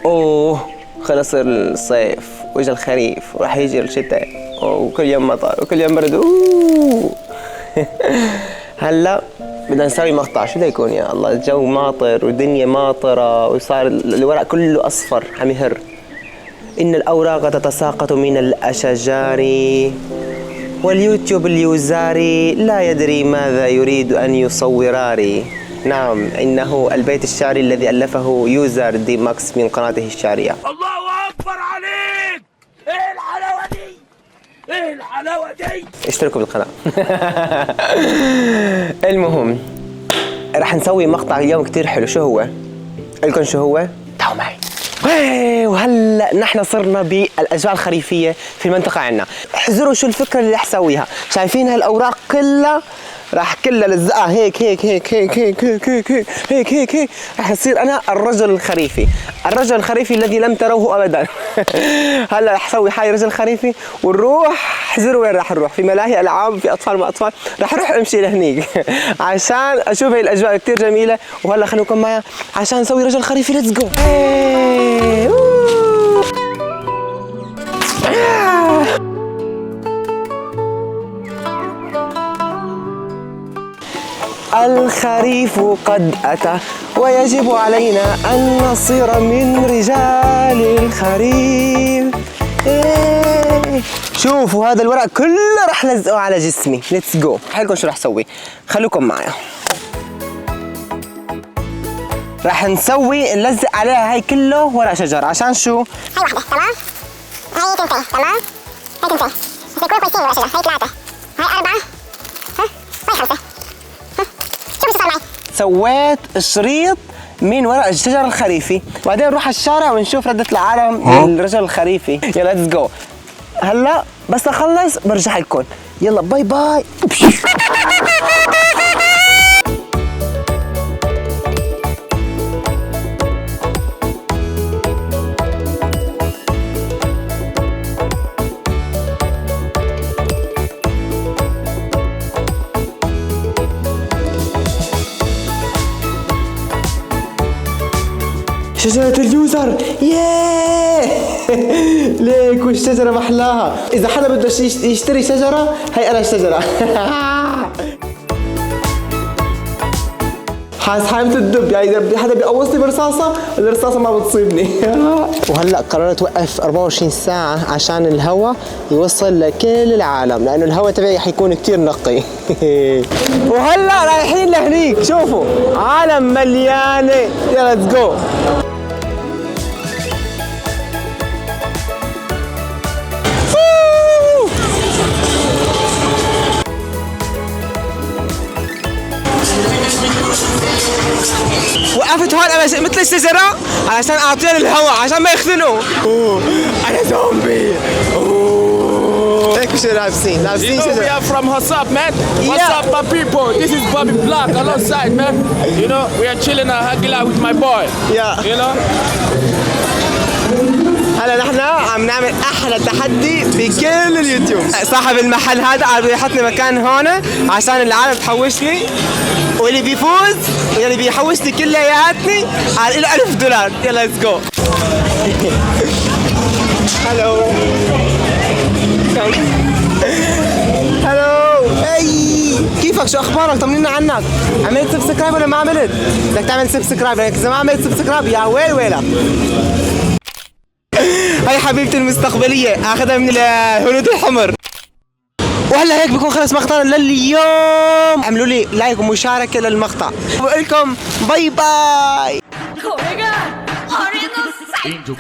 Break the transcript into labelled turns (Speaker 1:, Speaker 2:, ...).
Speaker 1: اوه خلص الصيف واجا الخريف وراح يجي الشتاء وكل يوم مطر وكل يوم برد. هلا بدنا نسوي مقطع. شو بده يكون يا الله؟ الجو ماطر والدنيا ماطرة وصار الورق كله أصفر عم يهر. إن الأوراق تتساقط من الأشجار واليوتيوب اليوزاري لا يدري ماذا يريد أن يصوراري. نعم، إنه البيت الشعري الذي ألفه يوزر دي ماكس من قناته الشعرية.
Speaker 2: الله أكبر عليك! إيه الحلاوة دي؟ إيه الحلاوة دي؟
Speaker 1: اشتركوا بالقناة. المهم رح نسوي مقطع اليوم كتير حلو. شو هو؟ قلكم شو هو؟ تعالوا معي. وهلا نحن صرنا بالاجواء الخريفيه في المنطقه عندنا. احذروا شو الفكره اللي رح اسويها. شايفين هالاوراق كلها راح كلها لزقها هيك هيك هيك هيك هيك هيك هيك هيك هيك هيك هيك. راح يصير انا الرجل الخريفي، الرجل الخريفي الذي لم تروه ابدا. هلا راح اسوي حالي رجل خريفي ونروح. احذروا وين راح نروح؟ في ملاهي العاب، في اطفال ما اطفال. راح اروح امشي لهنيك عشان اشوف هي الاجواء كثير جميله. وهلا خلوكم معي عشان نسوي رجل خريفي. ليتس جو. الخريف قد أتى ويجب علينا أن نصير من رجال الخريف. شوفوا هذا الورق كله رح لزقه على جسمي. ليتس جو. حلكم شو رح سوي؟ خلوكم معايا. رح نسوي نلزق عليها هاي كله ورق شجر. عشان شو؟
Speaker 3: هاي وحدة تمام، هاي تنتهي تمام، هاي تنتهي بس يكونوا كويسين ورق شجر. هاي 3، هاي 4، ها هاي 5. شو صار معي؟
Speaker 1: سويت شريط من ورق الشجر الخريفي، وبعدين نروح على الشارع ونشوف ردة العالم للرجل الخريفي. يلا ليتس جو. هلا بس اخلص برجع لكم. يلا باي باي. شجرة اليوزر. ياه. ليك والشجرة محلاها. إذا حدا بده يشتري شجرة، هي أنا الشجرة. حاس حامة الدب، يعني إذا حدا بيقوصني برصاصة الرصاصة ما بتصيبني. وهلا قررت اوقف 24 ساعة عشان الهواء يوصل لكل العالم، لأنه الهواء تبعي حيكون كتير نقي. وهلا رايحين لهنيك. شوفوا عالم مليانة. يلا ليتس جو. وقفت هون انا مثل الشجرة علشان اعطيهم الهواء عشان ما يختنقوا. انا زومبي. هيك مش لابسين شجرة.
Speaker 2: We are from Hassab, man. What's up, my people? This is Bobby Black alongside, man. You know, we are chilling at Hagila with my boy.
Speaker 1: Yeah.
Speaker 2: You know.
Speaker 1: هلا نحن عم نعمل احلى تحدي بكل اليوتيوب. صاحب المحل هذا قال بده يحطني مكان هون عشان العالم تحوش لي، واللي بيفوز واللي بيحوش لي كلياتني قال له $1000. يلا ليتس جو. هلو هلو. اي كيفك؟ شو اخبارك؟ طمنينا عنك. عملت سبسكرايب ولا ما عملت؟ بدك تعمل سبسكرايب، اذا ما عملت سبسكرايب يا ويل ويلك. هاي حبيبتي المستقبلية اخذها من الهنود الحمر. وهلا هيك بكون خلص مقطعنا لليوم. اعملوا لي لايك ومشاركة للمقطع. بقول لكم باي باي.
Speaker 4: Angel